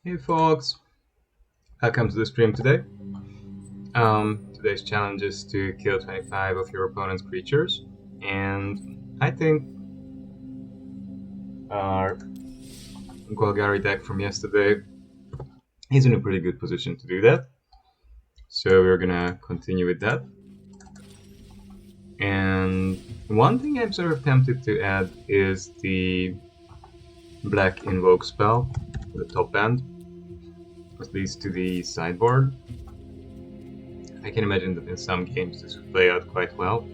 Hey folks, welcome to the stream today. Today's challenge is to kill 25 of your opponent's creatures, and I think our Golgari deck from yesterday is in a pretty good position to do that. So we're gonna continue with that. And one thing I'm sort of tempted to add is the black invoke spell, the top end, which leads to the sideboard. I can imagine that in some games this would play out quite well.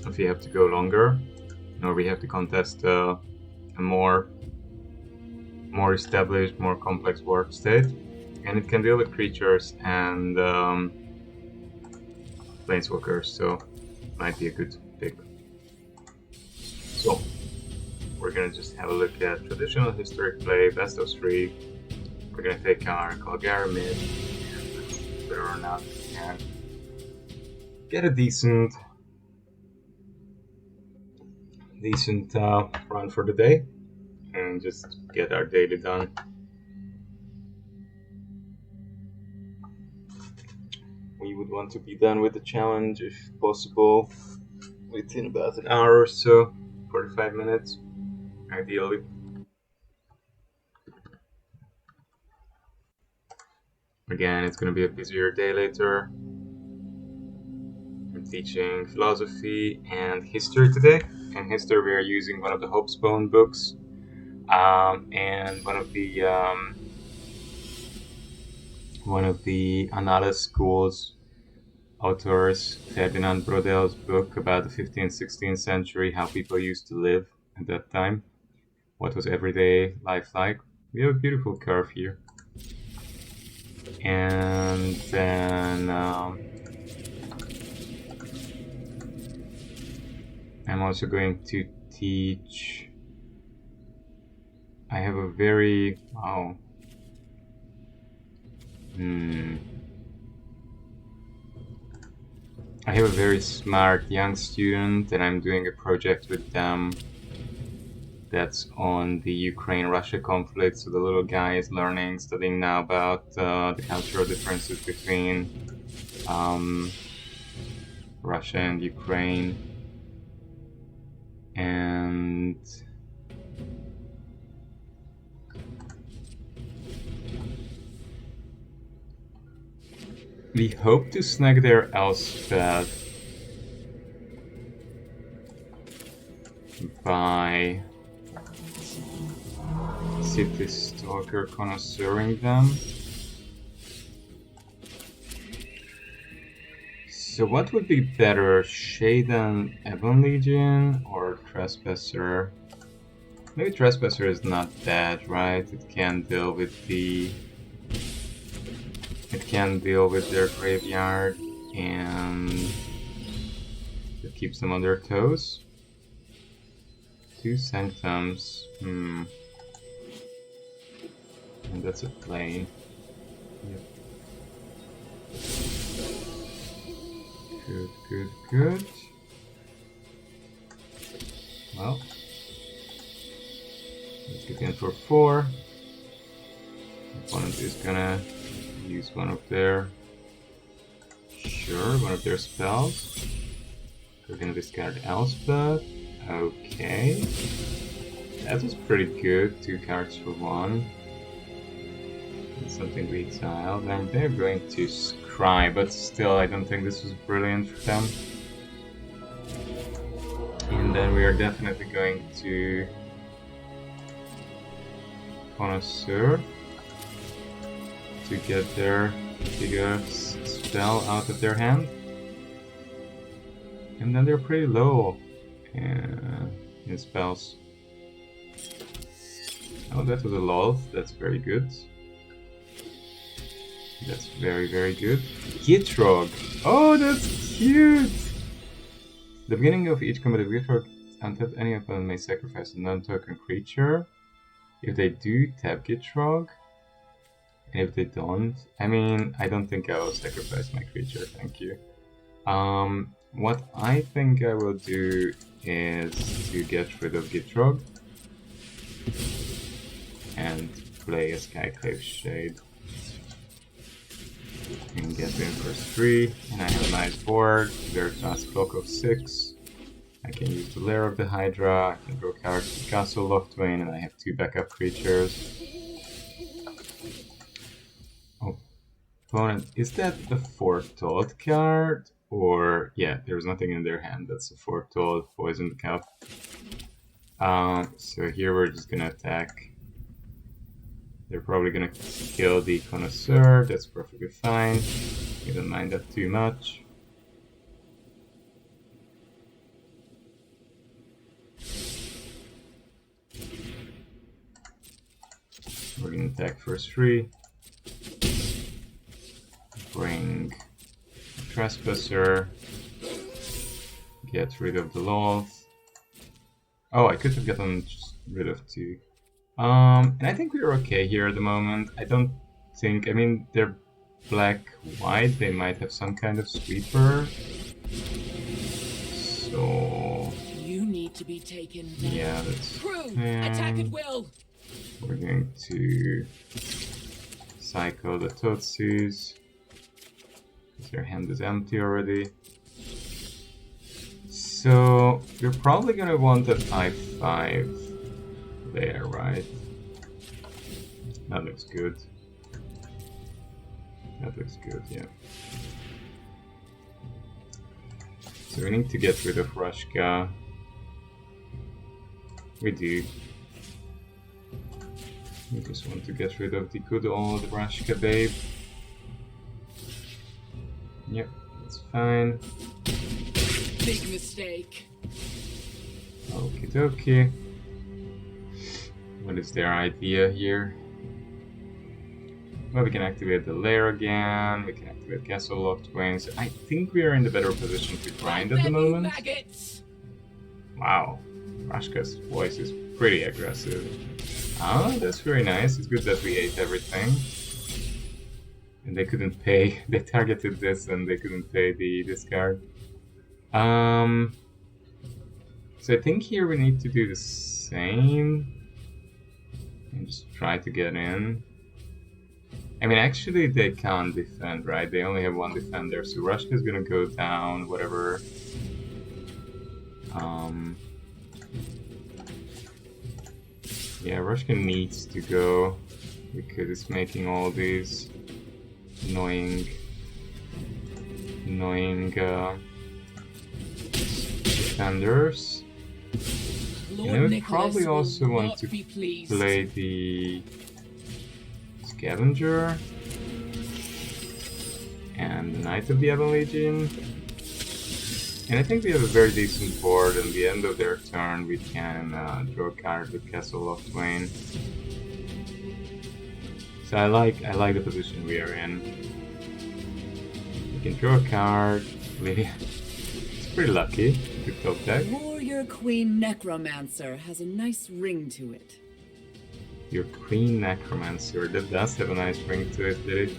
If you have to go longer, or we have to contest a more established, more complex board state, and it can deal with creatures and planeswalkers, so might be a good pick. So we're gonna just have a look at traditional historic play, best of 3. We're gonna take our Golgari Mid, and let's see whether or not we can get a decent run for the day and just get our daily done. We would want to be done with the challenge if possible within about an hour or so, 45 minutes ideally. Again, it's going to be a busier day later. I'm teaching philosophy and history today. In history, we are using one of the Hobsbawm books and one of the Annales schools authors, Ferdinand Brodel's book about the 15th, 16th century, how people used to live at that time, what was everyday life like. We have a beautiful curve here. And then I'm also going to teach. I have a very I have a very smart young student, and I'm doing a project with them that's on the Ukraine-Russia conflict. So the little guy is studying now about the cultural differences between Russia and Ukraine. And we hope to snag their Elspeth by City Stalker connoisseuring them. So what would be better, Shaden Ebon Legion or Trespasser? Maybe Trespasser is not bad, right? It can deal with their graveyard and it keeps them on their toes. 2 Sanctums, and that's a plane. Yep. Good. Well, let's get in for 4. Opponent is gonna use one of their spells. We're gonna discard Elspeth. Okay. That was pretty good. 2 cards for 1. And something we exiled. And they're going to scry, but still I don't think this was brilliant for them. And then we are definitely going to connoisseur to get their bigger spell out of their hand. And then they're pretty low in spells. Oh, that was a lull. That's very good. That's very, very good. Gitrog! Oh, that's cute! The beginning of each combat of Gitrog, untapped, any opponent may sacrifice a non-token creature. If they do, tap Gitrog. And if they don't, I mean, I don't think I will sacrifice my creature, thank you. What I think I will do is to get rid of Gitrog and play a Skyclave Shade. And get in for 3, and I have a nice board. Very fast clock of 6. I can use the Lair of the Hydra, I can draw cards to Castle Loftwain, and I have 2 backup creatures. Oh, opponent, is that a Foretold card? Or, yeah, there's nothing in their hand, that's a Foretold Poison Cup. So here we're just gonna attack. They're probably gonna kill the Connoisseur, that's perfectly fine. We don't mind that too much. We're gonna attack first 3. Bring a Trespasser. Get rid of the Loth. Oh, I could have gotten rid of 2. And I think we're okay here at the moment. I don't think, I mean, they're black-white, they might have some kind of sweeper. So... You need to be taken down. Yeah, that's... Crew, attack at will! We're going to cycle the Totsus, because their hand is empty already. So, you're probably gonna want a 5/5 there, right? That looks good. That looks good, yeah. So we need to get rid of Rushka. We do. We just want to get rid of the good old Rushka babe. Yep, that's fine. Big mistake. Okie dokie. What is their idea here? Well, we can activate the Lair again, we can activate Castle Loftwain. So I think we are in the better position to grind at the moment. Maggots. Wow, Rushka's voice is pretty aggressive. Ah, that's very nice. It's good that we ate everything. And they couldn't pay. They targeted this and they couldn't pay the discard. So I think here we need to do the same. And just try to get in. I mean, actually they can't defend, right? They only have 1 defender, so Rushka's gonna go down, whatever. Yeah, Rushka needs to go because it's making all these annoying defenders. Lord And I would Nicholas probably will also want not to be pleased. play the Scavenger and the Knight of the Ebon Legion. And I think we have a very decent board. At the end of their turn, we can draw a card with Castle Loftwain. So I like the position we are in. We can draw a card. It's pretty lucky to top deck. Warrior Queen Necromancer has a nice ring to it. Your Queen Necromancer, that does have a nice ring to it, did it?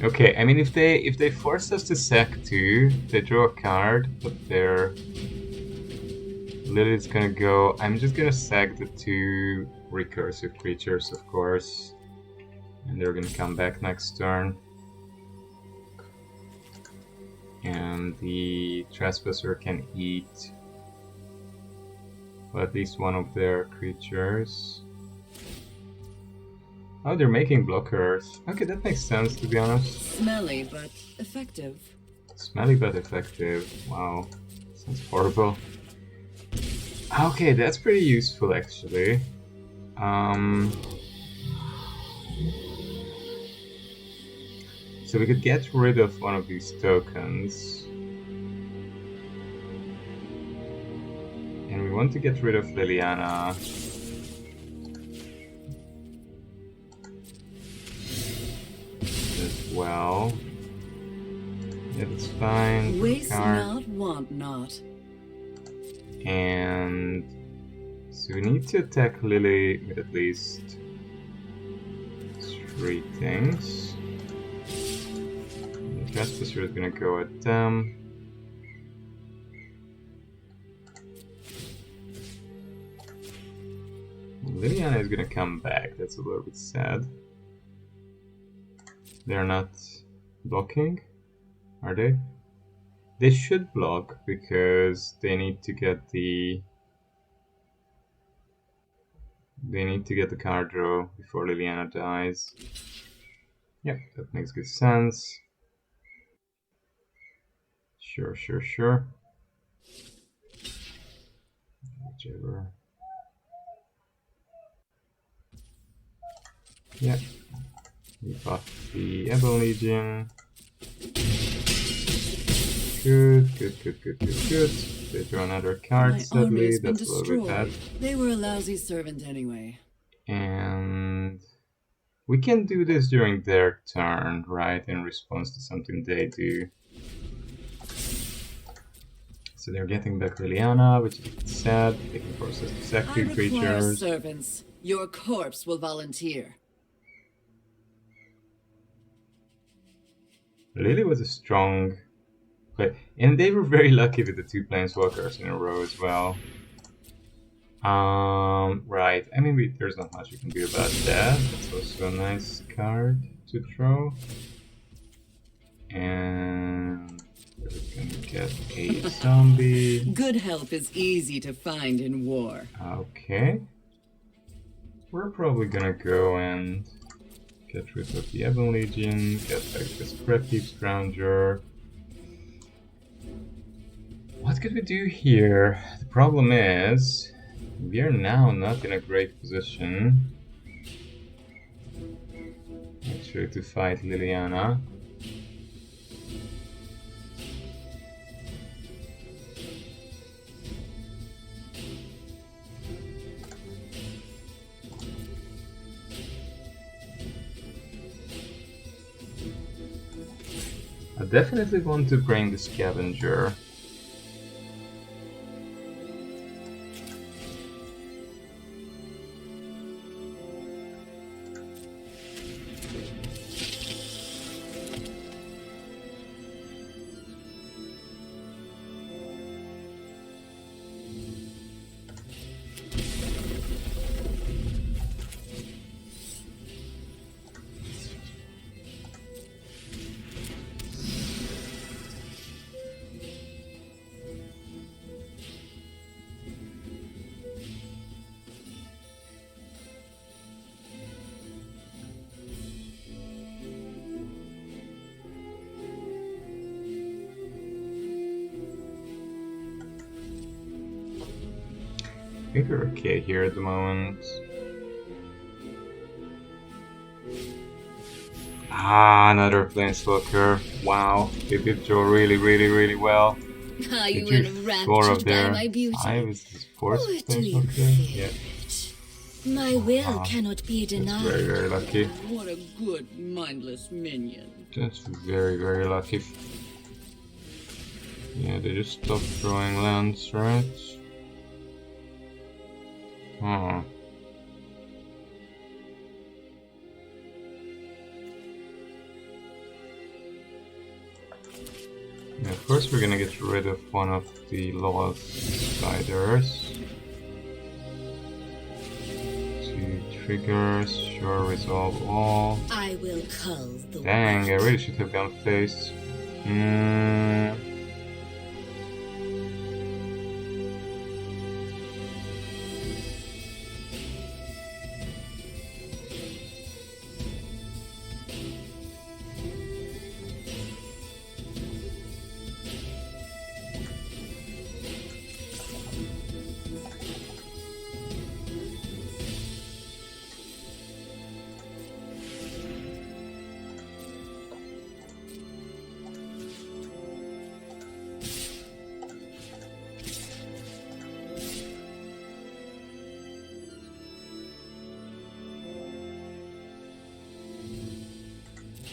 Okay, I mean if they force us to sack 2, they draw a card, but their Lilith's gonna go. I'm just gonna sack the 2 recursive creatures, of course. And they're gonna come back next turn. And the Trespasser can eat well, at least one of their creatures. Oh, they're making blockers. Okay, that makes sense, to be honest. Smelly but effective. Smelly but effective. Wow. Sounds horrible. Okay, that's pretty useful, actually. So we could get rid of one of these tokens. And we want to get rid of Liliana. As well. Yeah, that's fine. Waste not, want not. And so we need to attack Lily with at least 3 things. The Trespasser is gonna go at them. Liliana is gonna come back, that's a little bit sad. They're not blocking, are they? They should block because they need to get the card draw before Liliana dies. Yep, that makes good sense. Sure. Whichever. Yep. We buff the Ebon Legion. Good. They draw another card, sadly. That's a little bit bad. They were a lousy servant anyway. And we can do this during their turn, right? In response to something they do. So they're getting back Liliana, which is sad. They can force us to sack two creatures. Servants. Your corpse will volunteer. Lily was a strong play, and they were very lucky with the 2 planeswalkers in a row as well. Right. I mean, there's not much we can do about that. That's also a nice card to draw. And we're gonna get a zombie. Good help is easy to find in war. Okay. We're probably gonna go and get rid of the Ebon Legion, get back the Scrappy Scrounger. What could we do here? The problem is, we are now not in a great position actually to fight Liliana. I definitely want to bring the Scavenger. I think we're okay here at the moment. Another planeswalker. Wow, they did draw really well. Are They you drew 4 of enraptured by their my beauty? 5 is this 4th Oh, do you planeswalker? Yeah, My will cannot be that's denied. very lucky. What a good, mindless minion. That's very lucky. Yeah, they just stopped drawing lands, right? Huh. Yeah, first we're gonna get rid of one of the lost sliders. 2 triggers, sure, resolve all. I will cull the Dang, I wild. really should have gone face.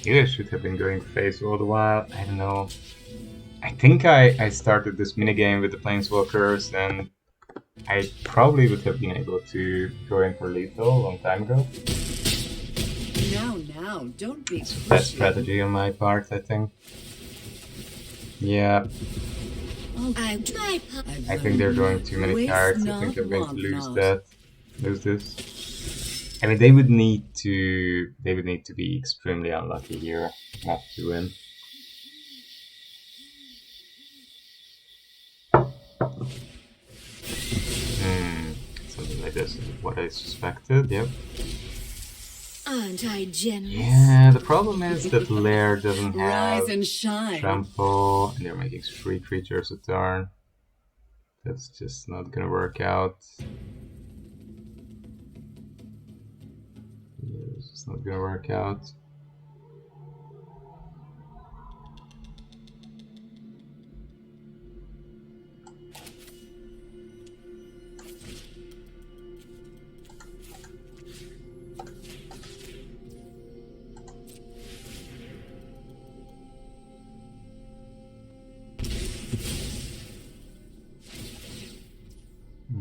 You guys should have been going face all the while. I don't know. I think I started this minigame with the Planeswalkers, and I probably would have been able to go in for lethal a long time ago. Now, don't be It's the best pushy. strategy on my part, I think. Yeah, I try. I've I think they're learned drawing too many waste cards. I not, think I'm going to want lose not. that. Lose this. I mean, they would need to be extremely unlucky here not to win. Something like this is what I suspected. Yep. Aren't I generous? Yeah, the problem is that Lair doesn't have Rise and shine. trample, and they're making 3 creatures a turn. That's just not gonna work out. Yeah, it's just not gonna work out.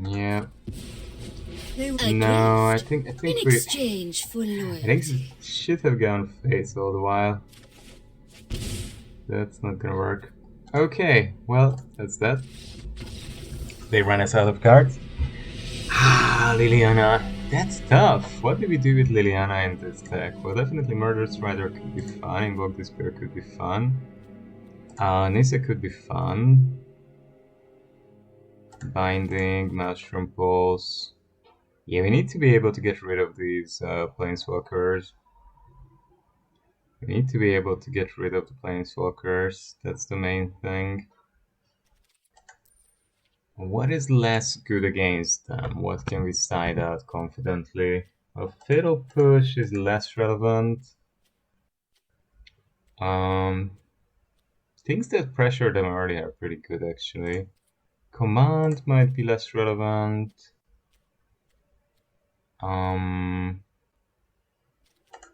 Yeah. No, I think In we. exchange for I loyalty. think it should have gone face all the while. That's not gonna work. Okay, well, that's that. They ran us out of cards. Ah, Liliana. That's tough. What do we do with Liliana in this deck? Well, definitely Murderous Rider could be fun. Invoke Despair could be fun. Nissa could be fun. Binding, Maelstrom Pulse. Yeah, we need to be able to get rid of these Planeswalkers. We need to be able to get rid of the Planeswalkers. That's the main thing. What is less good against them? What can we side out confidently? A Fatal Push is less relevant. Things that pressure them early are pretty good actually. Command might be less relevant.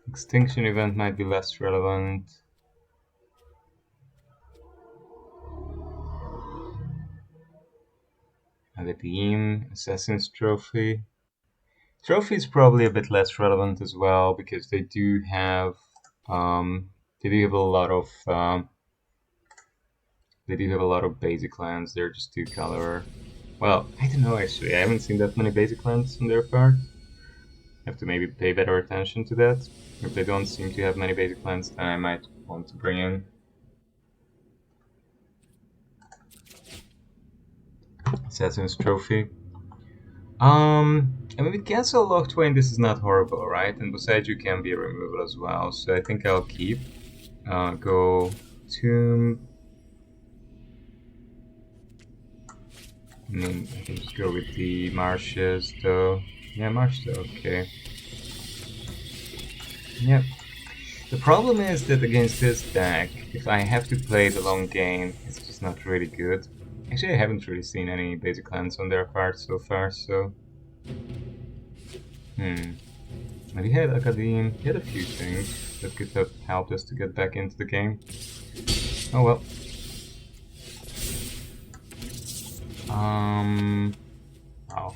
Extinction Event might be less relevant. Redeem, Assassin's Trophy. Trophy is probably a bit less relevant as well because they do have a lot of basic lands. They're just 2-color. Well, I don't know actually. I haven't seen that many basic lands on their part. I have to maybe pay better attention to that. If they don't seem to have many basic lands, then I might want to bring in Assassin's Trophy. I mean, with Cancel Lock Twain, this is not horrible, right? And besides, you can be a removal as well, so I think I'll keep. Go Tomb. I mean, I can just go with the Marshes, though. Yeah, Marshes, okay. Yep. The problem is that against this deck, if I have to play the long game, it's just not really good. Actually, I haven't really seen any basic lands on their part so far, so... But he had Academe, he had a few things that could have helped us to get back into the game. Oh well. Wow.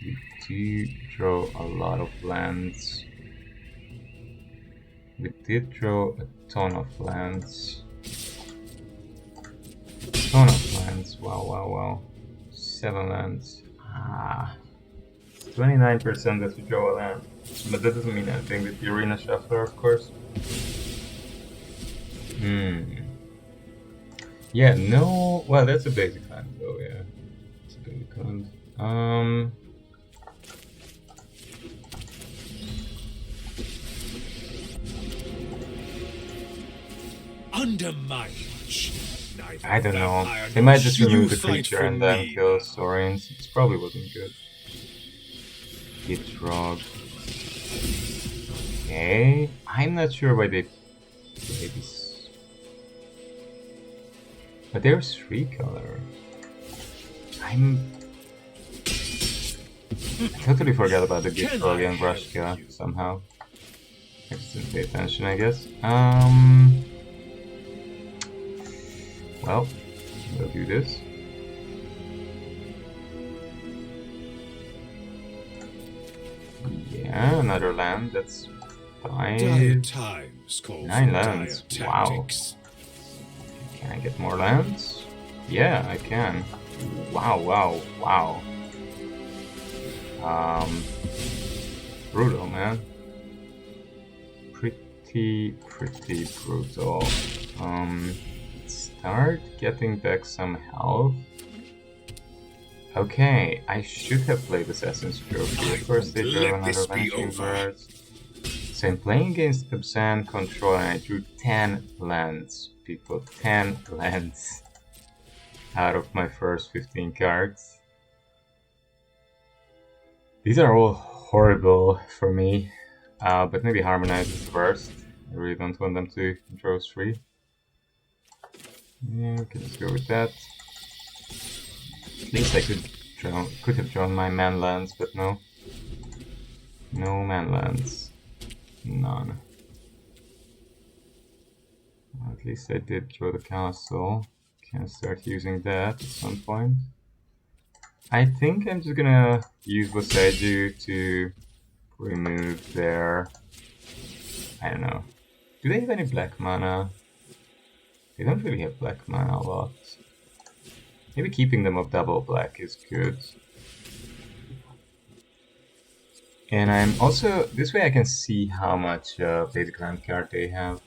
We do draw a lot of lands. We did draw a ton of lands. Wow. 7 lands. 29% that we draw a land. But that doesn't mean anything with the Arena Shuffler, of course. Yeah, no... Well, that's a basic land, though, yeah. It's a basic land. Under my watch, I don't know. They might just remove the creature and then kill Saurians. It probably wasn't good. Gitrog. Okay. I'm not sure why they play this. But they're 3-color. I totally forgot about the Gitrog and Brushka somehow. I just didn't pay attention, I guess. Well, we'll do this. Yeah, another land, that's fine. 9 lands, wow. Can I get more lands? Yeah, I can. Wow. brutal, man. Pretty brutal. Start getting back some health. Okay, I should have played Assassin's Trophy. Of course, they drew another Vanishing Bird. So I'm playing against Abzan Control and I drew 10 lands, people. 10 lands out of my first 15 cards. These are all horrible for me, but maybe Harmonize is the worst. I really don't want them to draw 3. Yeah, we can just go with that. At least I could have drawn my man lands, but no. No man lands. None. Well, at least I did draw the castle. Can start using that at some point. I think I'm just gonna use what I do to remove their... I don't know. Do they have any black mana? They don't really have black mana a lot. Maybe keeping them of double black is good. And I'm also... this way I can see how much basic land card they have.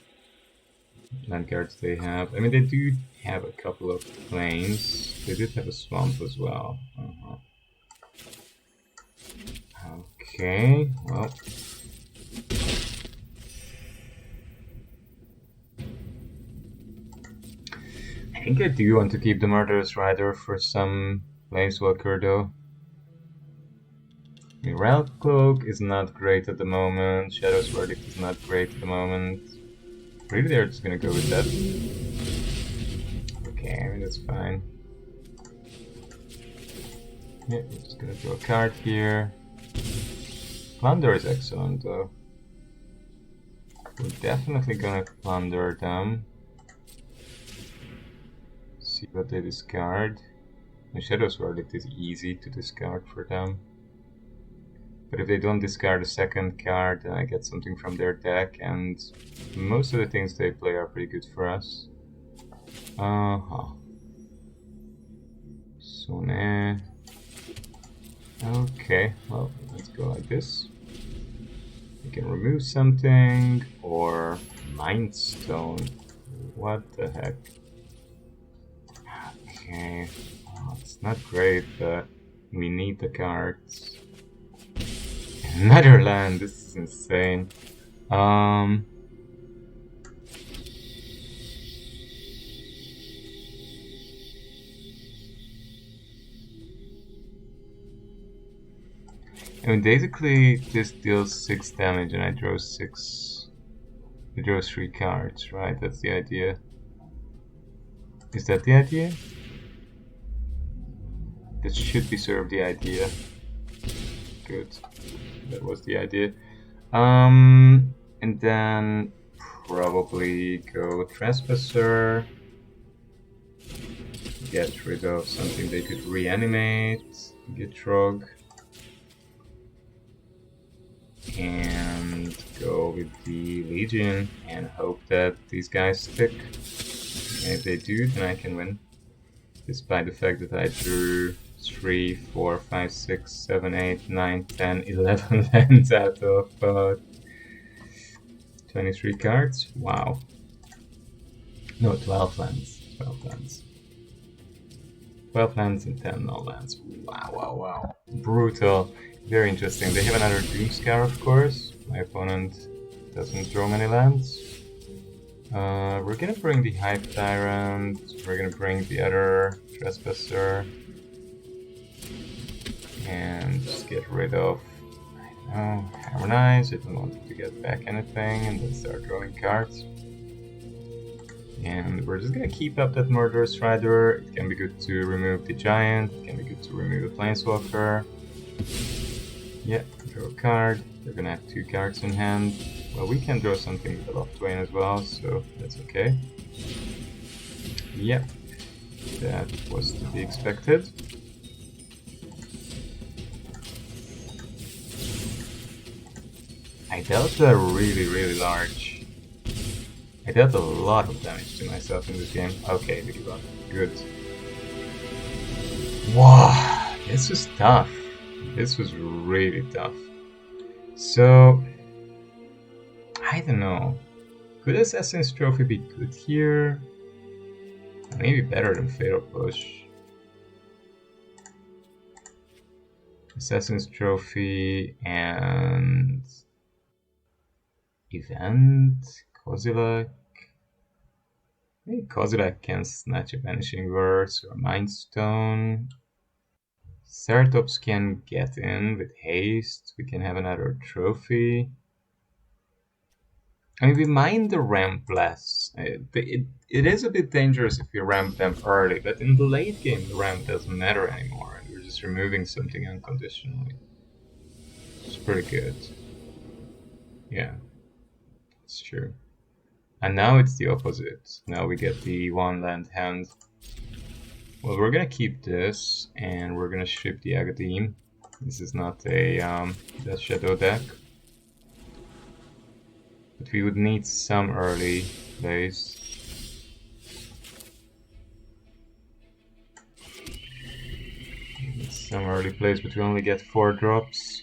Land cards they have. I mean, they do have a couple of plains. They did have a swamp as well. Okay, well... I think I do want to keep the Murderous Rider for some Planeswalker though. I mean, Realm Cloak is not great at the moment, Shadow's Verdict is not great at the moment. Really, they're just gonna go with that. Okay, I mean, that's fine. Yeah, we're just gonna draw a card here. Plunder is excellent though. We're definitely gonna plunder them. See what they discard. The Shadow's Verdict is easy to discard for them. But if they don't discard a second card, then I get something from their deck, and most of the things they play are pretty good for us. So nah. Okay, well, let's go like this. We can remove something, or Mind Stone. What the heck? Okay, well, it's not great, but we need the cards. Another land, this is insane. I mean, basically, this deals 6 damage and I draw 6. I draw 3 cards, right? That's the idea. Is that the idea? That should be sort of the idea. Good. That was the idea. And then probably go Trespasser. Get rid of something they could reanimate. Gitrog. And go with the Legion and hope that these guys stick. And if they do, then I can win. Despite the fact that I drew 3, 4, 5, 6, 7, 8, 9, 10, 11 lands out of 23 cards. Wow. No, 12 lands. 12 lands. 12 lands and 10 no lands. Wow, wow, wow. Brutal. Very interesting. They have another Doomscar, of course. My opponent doesn't draw many lands. We're gonna bring the Hive Tyrant. We're gonna bring the other Trespasser. And just get rid of, I don't know, Harmonize. I don't want to get back anything, and then start drawing cards. And we're just gonna keep up that Murderous Rider. It can be good to remove the Giant, it can be good to remove the Planeswalker. Yeah, draw a card. They're gonna have 2 cards in hand. Well, we can draw something with the Loftwain as well, so that's okay. Yep, that was to be expected. I dealt a really large... I dealt a lot of damage to myself in this game. Okay, we give up. Good. Wow, this was tough. This was really tough. So, I don't know. Could Assassin's Trophy be good here? Maybe better than Fatal Push. Assassin's Trophy and Event, Kozilek. Maybe Kozilek can snatch a Vanishing Verse or Mind Stone. Ceratops can get in with haste. We can have another trophy. I mean, we mind the ramp less. It is a bit dangerous if we ramp them early, but in the late game, the ramp doesn't matter anymore, and we're just removing something unconditionally. It's pretty good. Yeah, it's true. And now it's the opposite. Now we get the one land hand. Well, we're gonna keep this, and we're gonna ship the Agadim. This is not a Death Shadow deck. But we would need some early plays. Some early plays, but we only get 4 drops.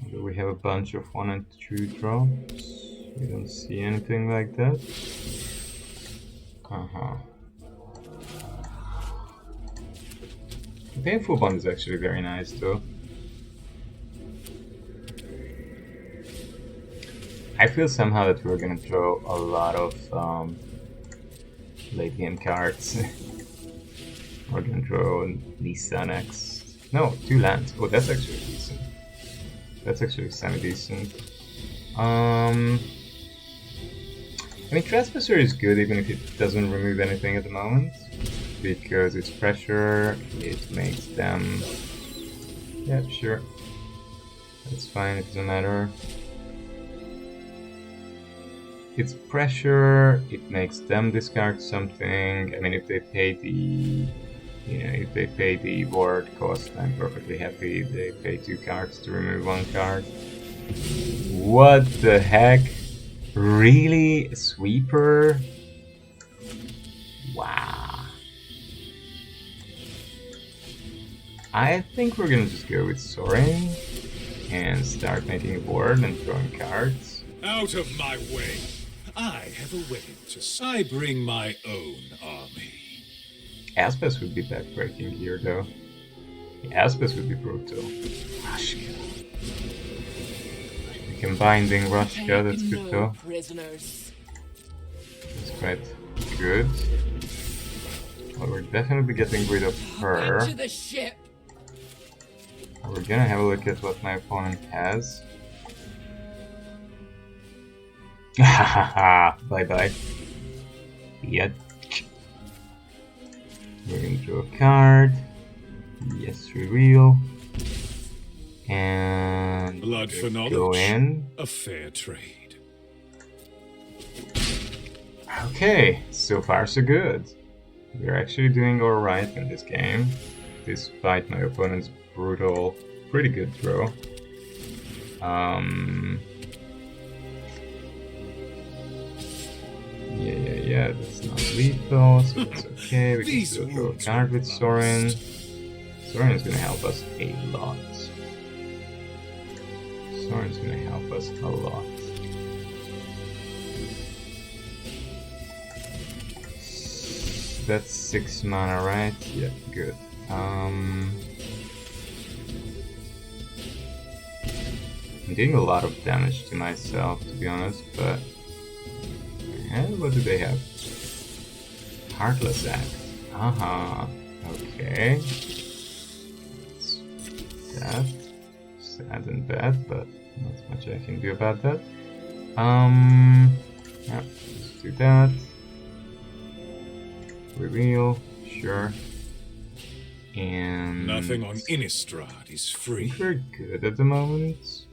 Although we have a bunch of 1 and 2 drops. We don't see anything like that. The Painful Bond is actually very nice though. I feel somehow that we're gonna draw a lot of late game cards. We're gonna draw Lisa next. No, 2 lands. Oh, that's actually decent. That's actually semi-decent. I mean, Trespasser is good even if it doesn't remove anything at the moment. Because it's pressure, it makes them... Yeah, sure. That's fine, it doesn't matter. It's pressure, it makes them discard something. I mean, if they pay the... You know, if they pay the board cost, I'm perfectly happy. They pay 2 cards to remove 1 card. What the heck? Really? A sweeper? Wow. I think we're gonna just go with Soaring and start making a board and throwing cards. Out of my way! I have a wedding I bring my own army. Aspes would be backbreaking here though. Aspes would be brutal. Rushka. We can Binding Rushka, that's good though. Prisoners. That's quite good. Well, we're definitely getting rid of her. Back to the ship. We're gonna have a look at what my opponent has. Hahaha, bye bye. Yet. We're gonna draw a card. Yes, reveal. And Blood for knowledge. Go in. A fair trade. Okay, so far so good. We're actually doing alright in this game, despite my opponent's brutal, pretty good throw. Yeah, that's not lethal, so it's okay. We can still draw a card with Sorin. Sorin is gonna help us a lot. Sorin's gonna help us a lot. That's 6 mana, right? Yeah, good. I'm doing a lot of damage to myself, to be honest, but... what do they have? Heartless Act. Okay. That. Sad and bad, but not much I can do about that. Yeah, let's do that. Reveal, sure. And... Nothing on Innistrad is free. We're good at the moment.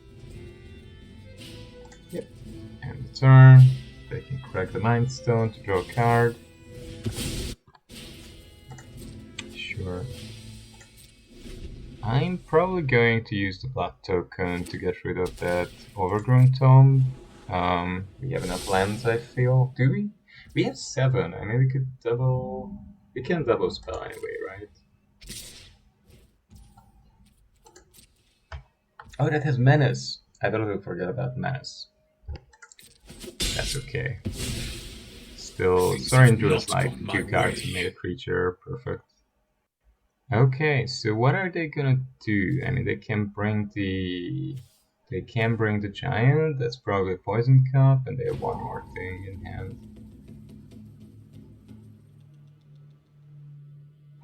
Yep. And the turn. They can crack the Mind Stone to draw a card. Sure. I'm probably going to use the Blood Token to get rid of that Overgrown Tome. We have enough lands, I feel. Do we? We have 7. I mean, we could double... We can double spell anyway, right? Oh, that has menace. I totally forgot about menace. That's okay. Still, Things Sorin have drew us not like gone 2 my cards and way. made a creature. Perfect. Okay, so what are they gonna do? I mean, they can bring the giant. That's probably a poison cup, and they have one more thing in hand.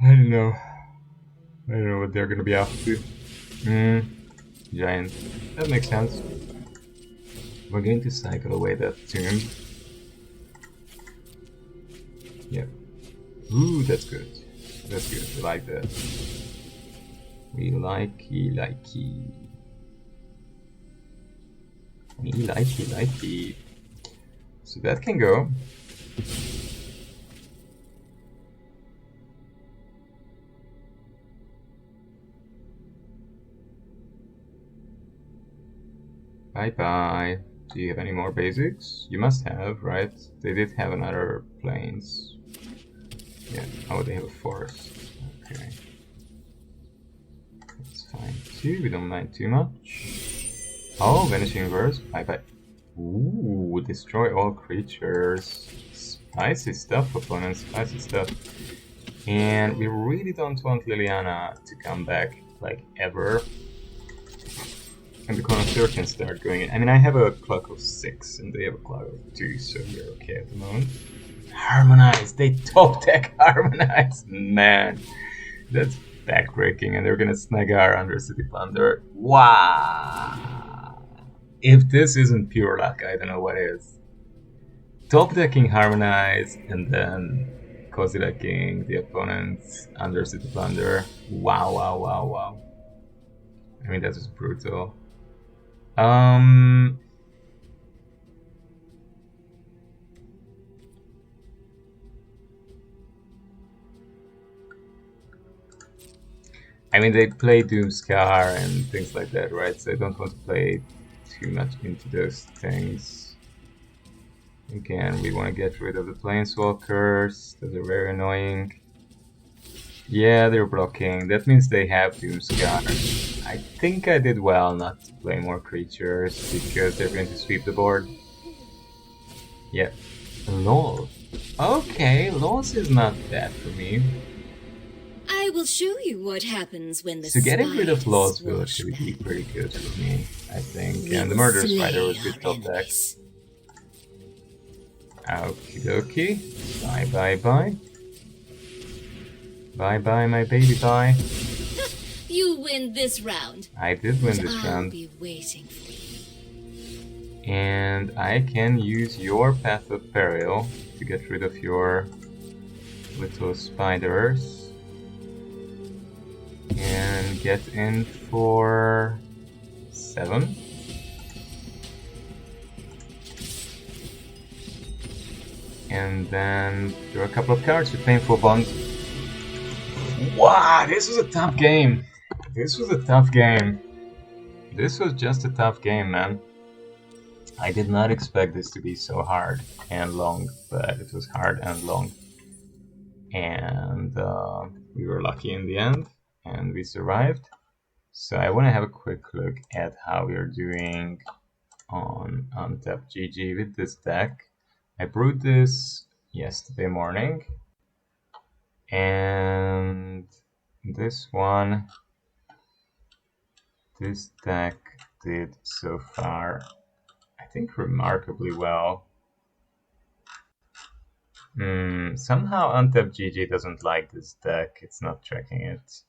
I don't know. I don't know what they're gonna be up to. Giant. That makes sense. We're going to cycle away that tomb. Yep. Ooh, that's good. That's good. We like that. We likey. Me likey. So that can go. Bye. Do you have any more basics? You must have, right? They did have another plains. Yeah. Oh, they have a forest. Okay. That's fine too. We don't mind too much. Oh, Vanishing Verse. Bye. Ooh, destroy all creatures. Spicy stuff, opponents. Spicy stuff. And we really don't want Liliana to come back, like, ever. And the Connoisseur can start going in. I mean, I have a clock of 6, and they have a clock of 2, so we're okay at the moment. Harmonize! They top deck Harmonize! Man, that's backbreaking, and they're gonna snag our Undercity Plunder. Wow! If this isn't pure luck, I don't know what is. Top decking Harmonize, and then cozy decking the opponent's Undercity Plunder. Wow. I mean, that was brutal. I mean, they play Doomscar and things like that, right? So I don't want to play too much into those things. Again, we want to get rid of the Planeswalkers. Those are very annoying. Yeah, they're blocking. That means they have Doomscar. I think I did well not to play more creatures because they're going to sweep the board. Yeah. Lol. Okay, Loss is not bad for me. I will show you what happens when the So getting rid of Loss will spiders actually be wash pretty good for me, I think. We And the will Murder slay Spider was good our top deck. enemies. Okie dokie. Bye. Bye, my baby, bye. You win this round. I did win But this I'll round. be waiting for you. And I can use your Path of Peril to get rid of your little spiders. And get in for 7. And then draw a couple of cards with Painful Bond. Wow, this was a tough game. This was just a tough game, man. I did not expect this to be so hard and long, but it was hard and long. And we were lucky in the end, and we survived. So I want to have a quick look at how we are doing on Untapped GG with this deck. I brewed this yesterday morning, and this deck did so far, I think, remarkably well. Somehow Untapped GG doesn't like this deck, it's not tracking it.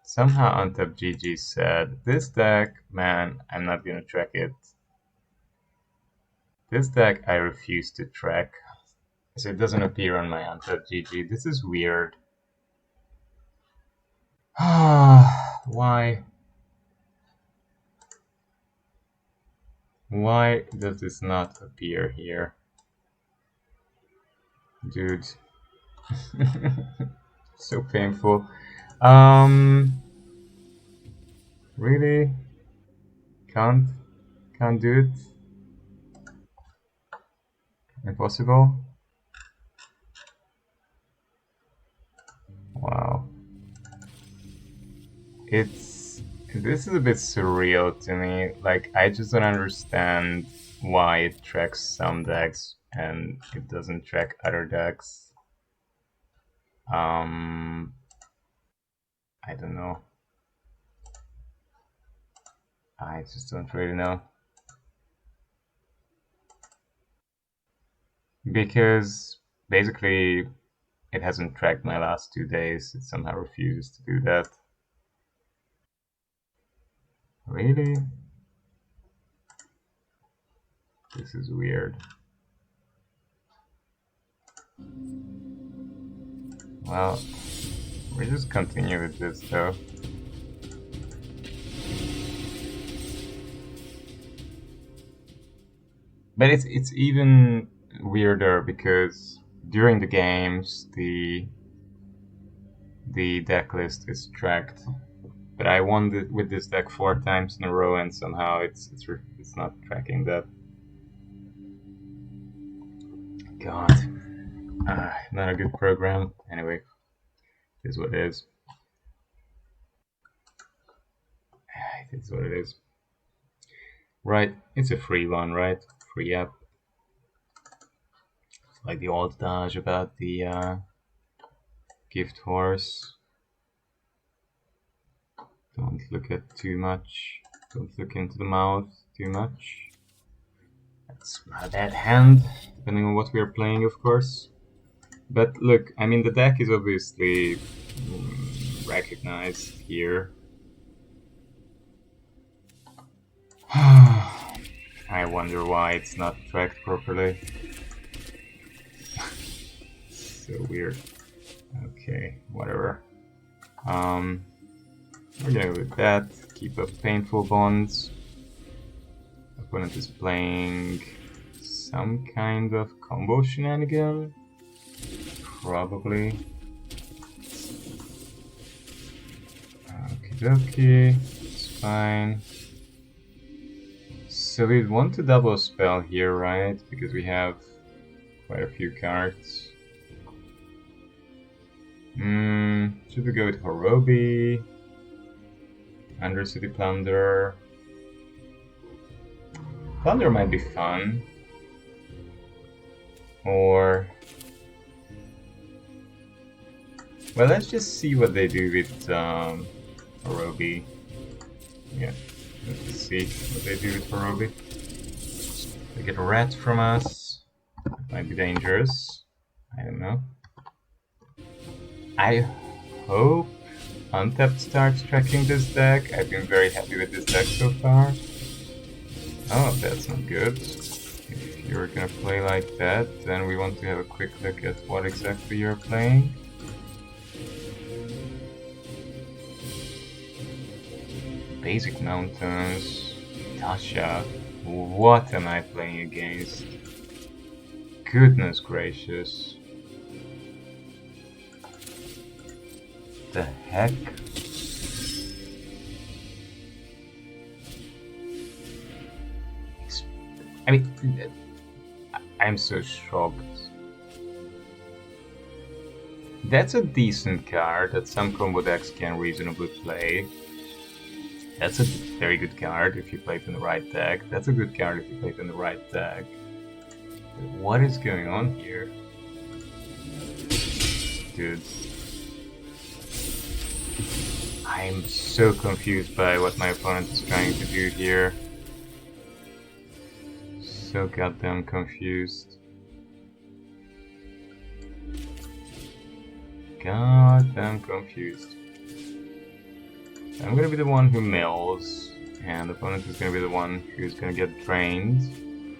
Somehow Untapped GG said, this deck, man, I'm not gonna track it. This deck I refuse to track. So it doesn't appear on my Untapped GG. This is weird. Why? Why does this not appear here? Dude. So painful. Really? Can't do it? Impossible? Wow. It's This is a bit surreal to me. Like, I just don't understand why it tracks some decks and it doesn't track other decks. I don't know. I just don't really know. Because basically it hasn't tracked my last 2 days. It somehow refuses to do that. Really? This is weird. Well, we'll just continue with this though. But it's even weirder because during the games the deck list is tracked. But I won with this deck 4 times in a row, and somehow it's not tracking that. God, not a good program. Anyway, it is what it is. It is what it is. Right, it's a free one, right? Free app. It's like the old adage about the gift horse. Don't look at too much. Don't look into the mouth too much. That's not a bad hand, depending on what we are playing, of course. But look, I mean, the deck is obviously recognized here. I wonder why it's not tracked properly. So weird. Okay, whatever. We're gonna go with that. Keep up painful bonds. Opponent is playing some kind of combo shenanigan. Probably. Okie dokie. It's fine. So we want to double spell here, right? Because we have quite a few cards. Should we go with Horobi? Undercity Plunder. Plunder might be fun. Or... well, let's just see what they do with Horobi. Yeah, let's see what they do with Horobi. They get a rat from us. It might be dangerous. I don't know. I hope Untapped starts tracking this deck. I've been very happy with this deck so far. Oh, that's not good. If you're gonna play like that, then we want to have a quick look at what exactly you're playing. Basic Mountains. Tasha. What am I playing against? Goodness gracious. The heck? I mean, I'm so shocked. That's a decent card that some combo decks can reasonably play. That's a very good card if you play it in the right deck. That's a good card if you play it in the right deck. But what is going on here? Dude. I'm so confused by what my opponent is trying to do here. So goddamn confused. Goddamn confused. I'm gonna be the one who mills, and the opponent is gonna be the one who's gonna get drained.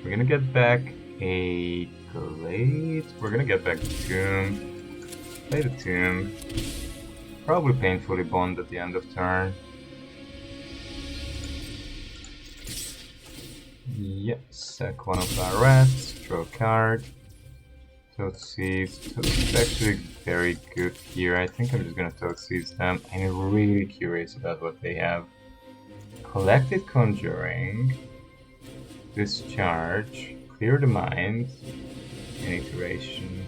We're gonna get back a Glade. We're gonna get back the Tomb. Play the Tomb. Probably painfully bond at the end of turn. Yep, sack one of our rats, draw a card. Toadseeds. Toadseeds actually very good here. I think I'm just gonna Toadseeds them. I'm really curious about what they have. Collected Conjuring. Discharge. Clear the Mind. An iteration.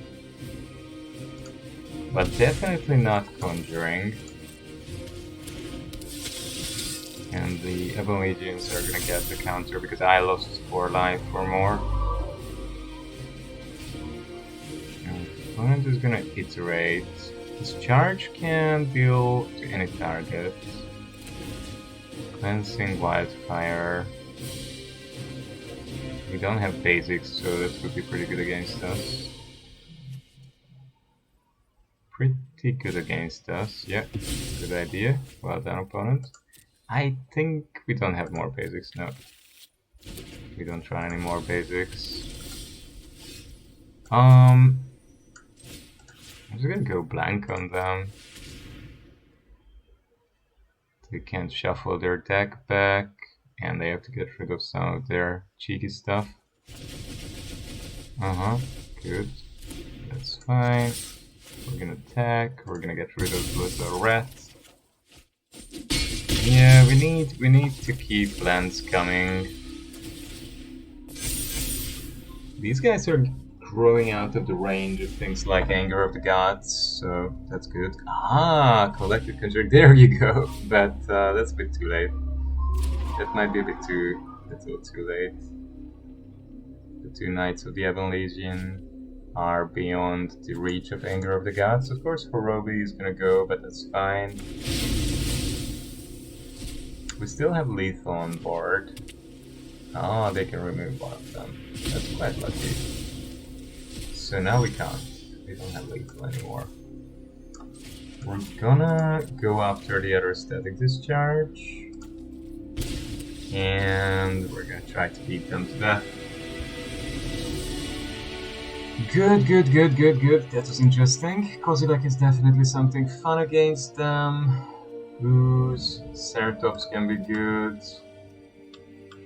But definitely not Conjuring. And the Ebon Legions are gonna get the counter because I lost 4 life or more. And the opponent is gonna iterate. This charge can deal to any target. Cleansing Wildfire. We don't have basics, so that would be pretty good against us. Pretty good against us, yeah. Good idea. Well done, opponent. I think we don't have more basics, no. We don't try any more basics. I'm just gonna go blank on them. They can't shuffle their deck back, and they have to get rid of some of their cheeky stuff. Good. That's fine. We're gonna attack, we're gonna get rid of the rat. Yeah, we need to keep lands coming. These guys are growing out of the range of things like Anger of the Gods, so that's good. Ah, Collective Conjuring, there you go. But that's a bit too late. That might be a little too late. The 2 Knights of the Ebon Legion are beyond the reach of Anger of the Gods. Of course, Horobi is gonna go, but that's fine. We still have lethal on board. Oh, they can remove one of them. That's quite lucky. So now we can't. We don't have lethal anymore. We're gonna go after the other static discharge. And we're gonna try to beat them to death. Good. That was interesting. Kozilek is definitely something fun against them. Ooze, Ceratops can be good.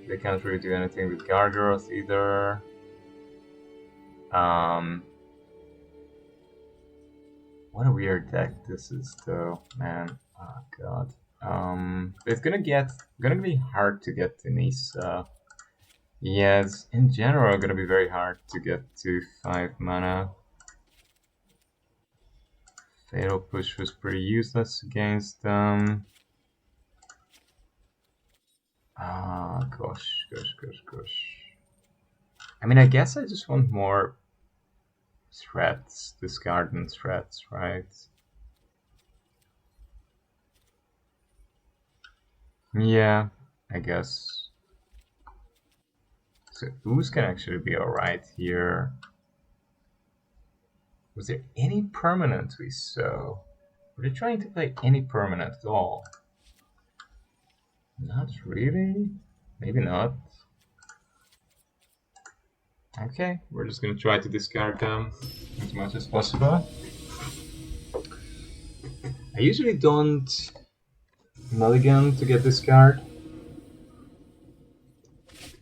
They can't really do anything with Gargaroth either. What a weird deck this is, though, man. Oh god. It's gonna be hard to get to Nissa. Yeah, it's in general gonna be very hard to get to 5 mana. Fatal Push was pretty useless against them. Ah, gosh. I mean, I guess I just want more threats, discarding threats, right? Yeah, I guess. So Ooze can actually be alright here. Was there any permanent we saw? Were they trying to play any permanent at all? Not really. Maybe not. Okay, we're just gonna try to discard them as much as possible. I usually don't mulligan to get this card.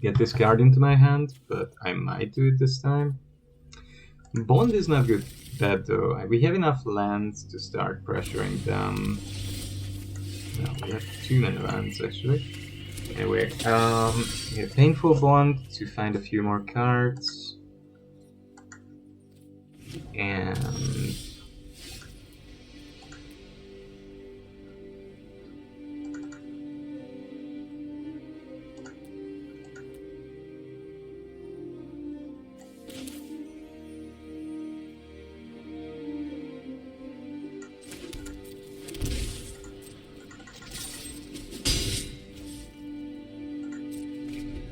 Get this card into my hand, but I might do it this time. Bond is not bad though. We have enough lands to start pressuring them. No, we have too many lands actually. Anyway, we have Painful Bond to find a few more cards. And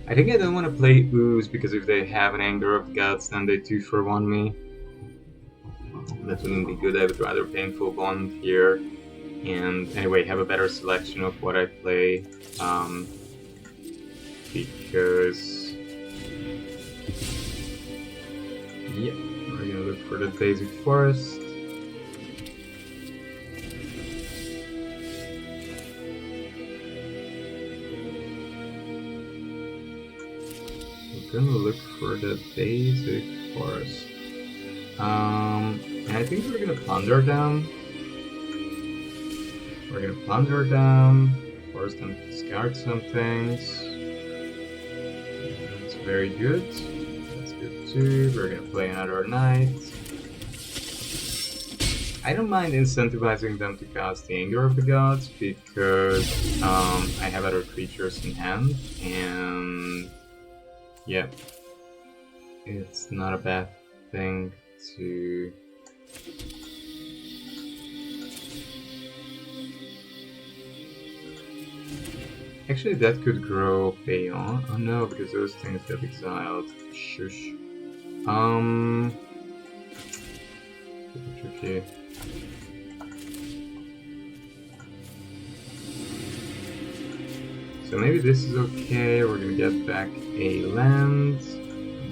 I think I don't want to play Ooze because if they have an Anger of Gods, then they 2-for-1 me. That wouldn't be good. I would rather Painful Bond here. And anyway, have a better selection of what I play. Because... yeah, we're gonna look for the Basic Forest. Gonna look for the Basic Forest. And I think we're gonna plunder them. We're gonna plunder them, force them to discard some things. That's very good. That's good too. We're gonna play another knight. I don't mind incentivizing them to cast the Anger of the Gods because I have other creatures in hand, and yeah, it's not a bad thing to... Actually, that could grow Payon. Oh no, because those things get exiled. Shush. Tricky. So maybe this is okay. We're gonna get back a land.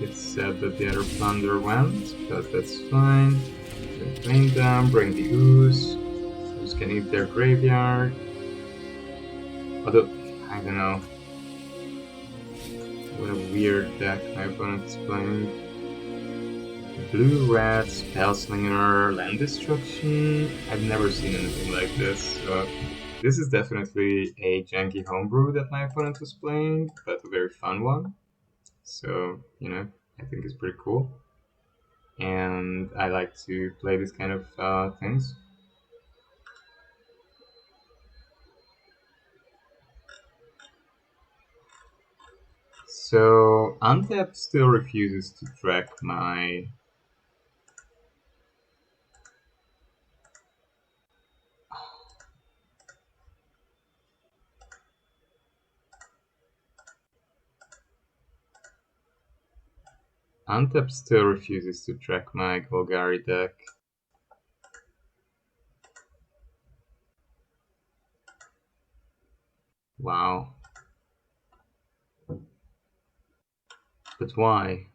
It's sad that the other plunder went, but that's fine. Rain down, bring the ooze. Ooze can eat their graveyard. Although, I don't know. What a weird deck my opponent's playing. Blue-red, Spellslinger, land destruction. I've never seen anything like this. So this is definitely a janky homebrew that my opponent was playing, but a very fun one. So, you know, I think it's pretty cool. And I like to play this kind of things. So, Untap still refuses to track my... Untap still refuses to track my Golgari deck. Wow. But why?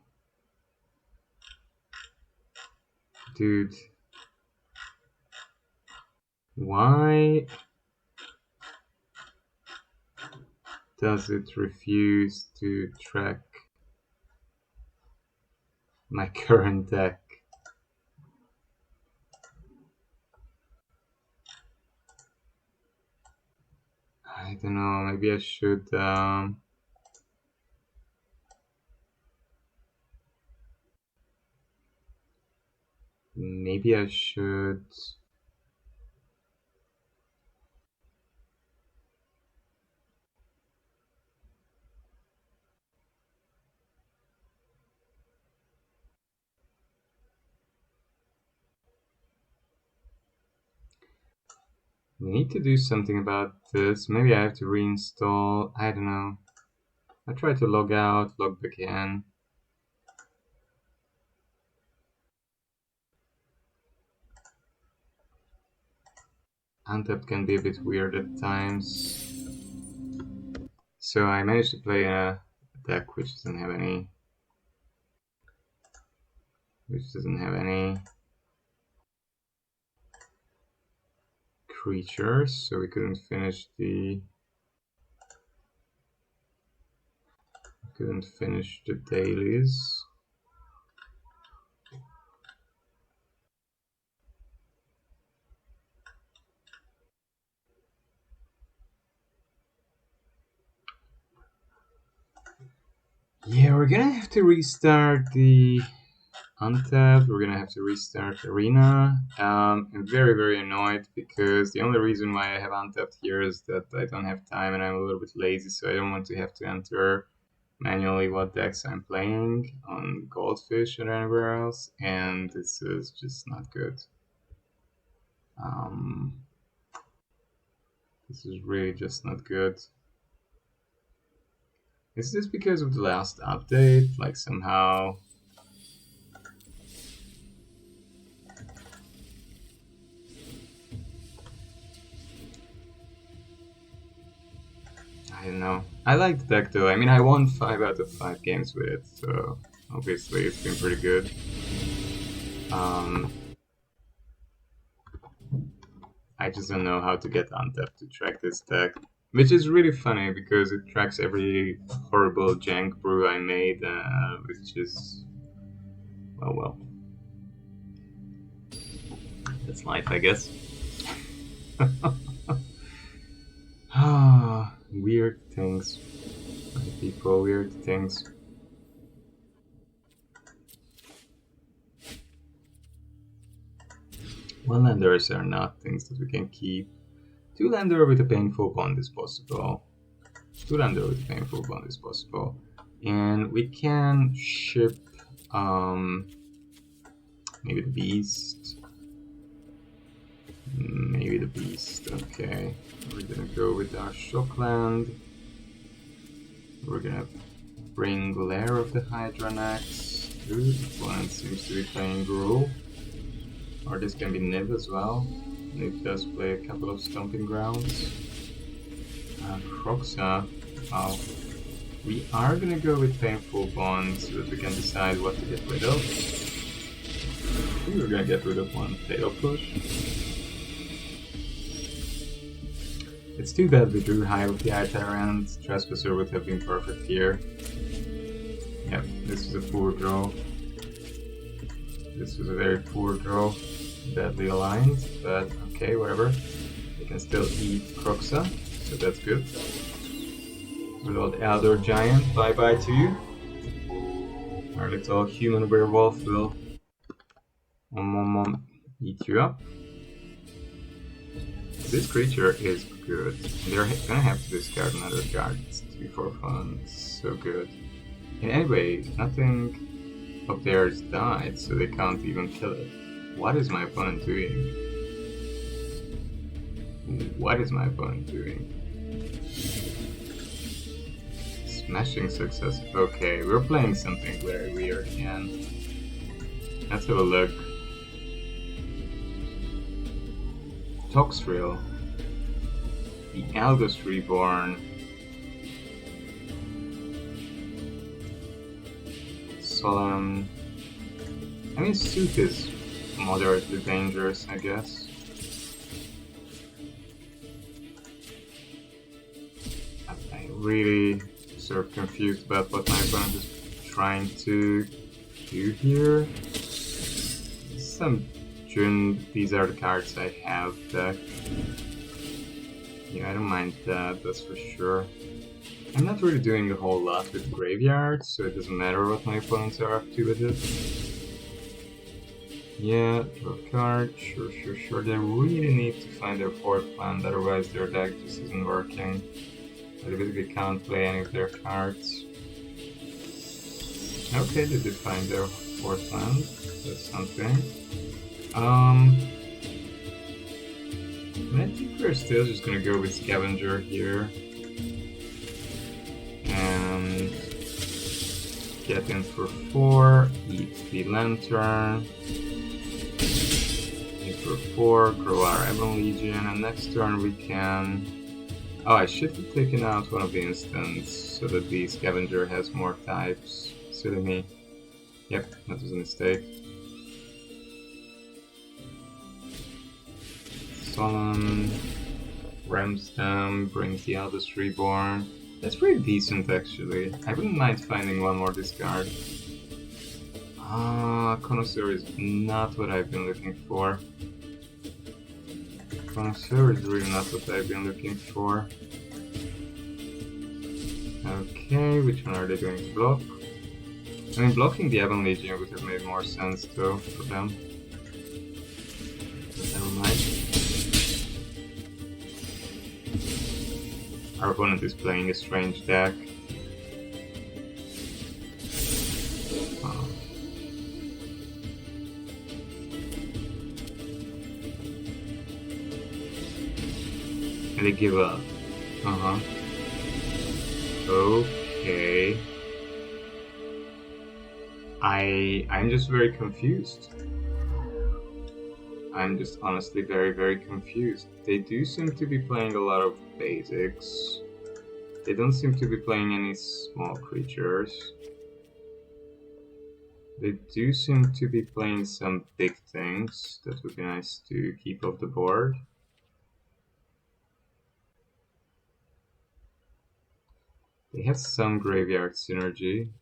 Dude. Why does it refuse to track my current deck? I don't know, maybe I should maybe I should we need to do something about this. Maybe I have to reinstall. I don't know. I try to log out, log back in. Untap can be a bit weird at times. So I managed to play a deck which doesn't have any creatures, so we couldn't finish the dailies. Yeah, we're gonna have to restart the Untapped. We're gonna have to restart Arena. I'm very, very annoyed because the only reason why I have Untapped here is that I don't have time and I'm a little bit lazy, so I don't want to have to enter manually what decks I'm playing on Goldfish or anywhere else, and this is just not good. This is really just not good. Is this because of the last update? Like somehow... I don't know. I like the deck though. I mean, I won 5 out of 5 games with it, so obviously it's been pretty good. I just don't know how to get Untap to track this deck. Which is really funny because it tracks every horrible jank brew I made, which is... well. That's life, I guess. Weird things. People, weird things. One-landers are not things that we can keep. Two-lander with a painful bond is possible. Two-lander with a painful bond is possible. And we can ship maybe the beast. Maybe the beast, okay. We're gonna go with our Shockland. We're gonna bring Lair of the Hydranax. Ooh, the opponent seems to be playing Gruul. Or this can be Nib as well. Nib does play a couple of Stomping Grounds. Croxa. Wow. We are gonna go with Painful Bond so that we can decide what to get rid of. I think we're gonna get rid of one Fatal Push. It's too bad we drew high with the Eye Tyrant. Trespasser would have been perfect here. Yep, this was a poor draw. This was a very poor draw. Badly aligned, but okay, whatever. We can still eat Croxa, so that's good. Good old Eldor Giant, bye bye to you. Our little human werewolf will eat you up. This creature is good. They're gonna have to discard another card. It's 2 for fun. So good. And anyway, nothing of theirs died, so they can't even kill it. What is my opponent doing? What is my opponent doing? Smashing success. Okay, we're playing something very weird again. Let's have a look. Toxrill. The Eldest Reborn. Solemn. I mean, Suit is moderately dangerous, I guess. I'm really sort of confused about what my opponent is trying to do here. Some June, these are the cards I have deck. Yeah, I don't mind that, that's for sure. I'm not really doing a whole lot with graveyards, so it doesn't matter what my opponents are up to with it. Yeah, draw a card, sure. They really need to find their 4th land, otherwise their deck just isn't working. They basically can't play any of their cards. Okay, they did find their 4th land, that's something. I think we're still just gonna go with Scavenger here. And get in for 4, eat the Lantern. For 4, grow our Ebon Legion, and next turn we can... Oh, I should have taken out one of the instants so that the Scavenger has more types. Silly me. Yep, that was a mistake. Solemn, Ramsdam brings the Eldest Reborn. That's pretty decent actually. I wouldn't mind finding one more discard. Connoisseur is not what I've been looking for. Connoisseur is really not what I've been looking for. Okay, which one are they going to block? I mean, blocking the Ebon Legion would have made more sense though for them. But never mind. Our opponent is playing a strange deck. And they give up. Okay. I'm just very confused. I'm just honestly very confused. They do seem to be playing a lot of basics. They don't seem to be playing any small creatures. They do seem to be playing some big things. That would be nice to keep off the board. They have some graveyard synergy.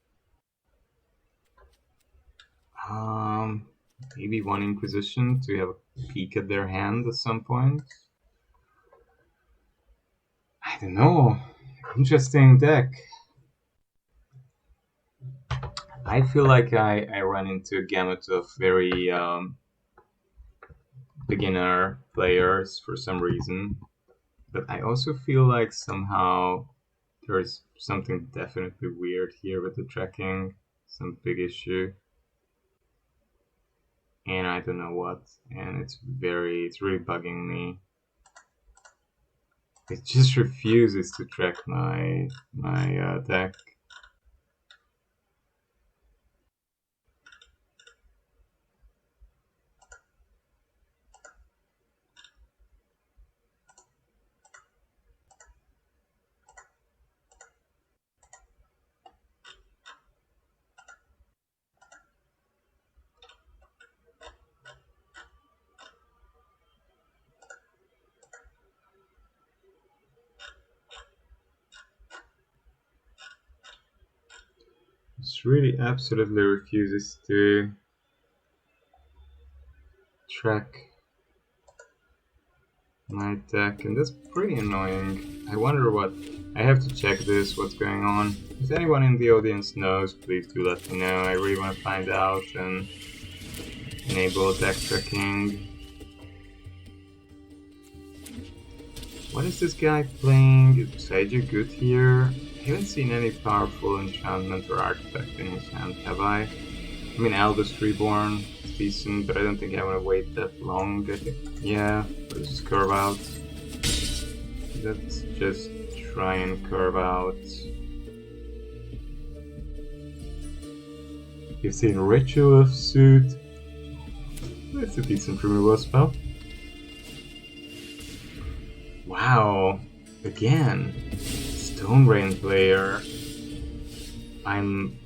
Maybe one Inquisition to have a peek at their hand at some point. I don't know. Interesting deck. I feel like I run into a gamut of very beginner players for some reason. But I also feel like somehow there's something definitely weird here with the tracking, some big issue. And I don't know what, and it's really bugging me. It just refuses to track my deck. It really absolutely refuses to track my deck, and that's pretty annoying. I wonder what... I have to check this, what's going on. If anyone in the audience knows, please do let me know. I really want to find out and enable deck tracking. What is this guy playing? Is Seiju good here? I haven't seen any powerful enchantment or artifact in his hand, have I? I mean, Eldest Reborn is decent, but I don't think I want to wait that long. I think, yeah, let's just curve out. Let's just try and curve out. You've seen Ritual of Suit. That's a decent removal spell. Wow, again. Stone Rain player. I'm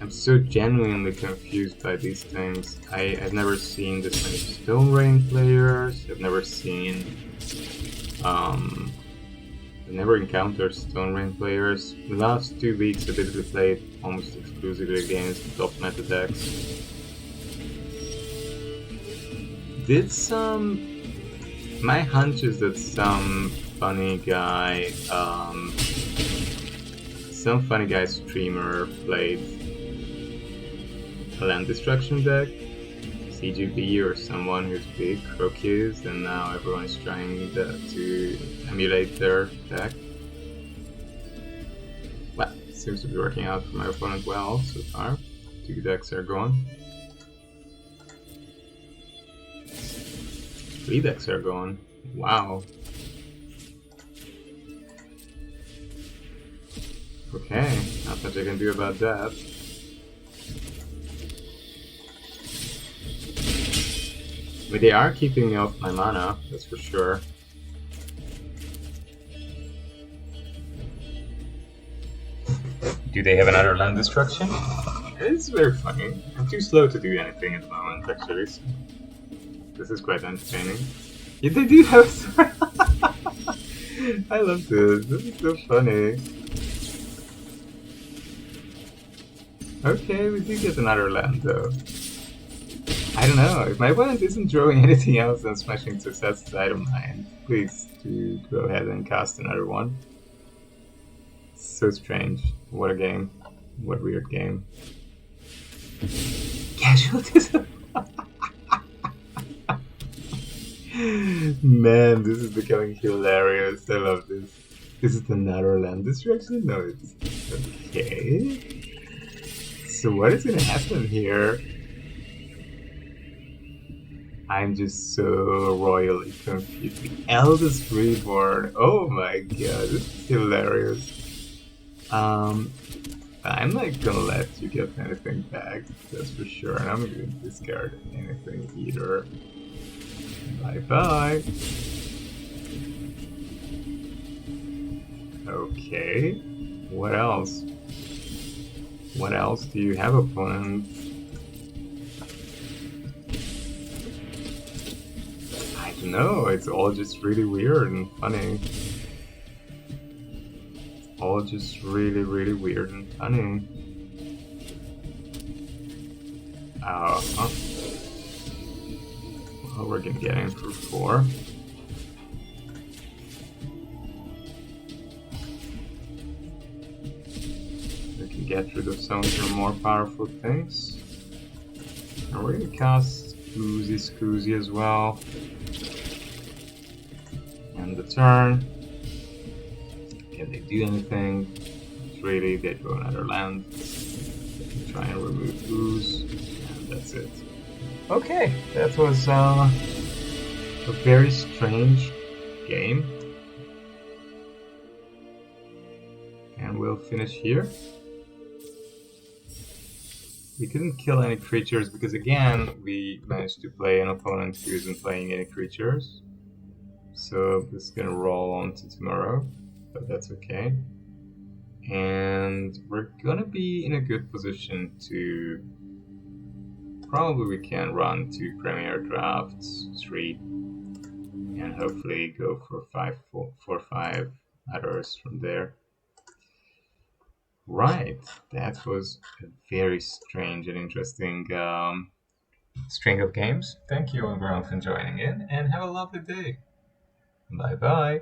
so genuinely confused by these things. I've never seen this many Stone Rain players. I've never seen I've never encountered Stone Rain players. The last 2 weeks I basically played almost exclusively against top meta decks. Did my hunch is that some funny guy streamer played a land destruction deck, CGB or someone who's big, Crocus, and now everyone's trying to emulate their deck. Well, seems to be working out for my opponent well so far. 2 decks are gone. 3 decks are gone. Wow. Okay, not much I can do about that. I mean, they are keeping me off my mana, that's for sure. Do they have another land destruction? It's very funny. I'm too slow to do anything at the moment, actually. So this is quite entertaining. Yeah, they do have. I love this. This is so funny. Okay, we do get another land though. I don't know, if my opponent isn't drawing anything else than Smashing Successes, I don't mind. Please do go ahead and cast another one. So strange. What a game. What a weird game. Casualties. Man, this is becoming hilarious. I love this. Is it another land destruction? No, it's... Okay. So what is gonna happen here? I'm just so royally confused. The Eldest Reborn. Oh my god, this is hilarious. I'm not gonna let you get anything back, that's for sure. And I'm not gonna discard anything either. Bye bye. Okay. What else? What else do you have, opponent? I don't know, it's all just really weird and funny. It's all just really, really weird and funny. Well, we're gonna get in for 4. We can get rid of some of your more powerful things. And we're gonna cast Oozy Scoozy as well. And the turn. Can they do anything? Really, they draw another land. Try and remove ooze, and that's it. Okay, that was a very strange game. And we'll finish here. We couldn't kill any creatures because, again, we managed to play an opponent who isn't playing any creatures. So this is gonna roll on to tomorrow, but that's okay. And we're gonna be in a good position to... Probably we can run 2 Premier Drafts, 3, and hopefully go for 5 others from there. Right, that was a very strange and interesting string of games. Thank you everyone for joining in, and have a lovely day. Bye bye.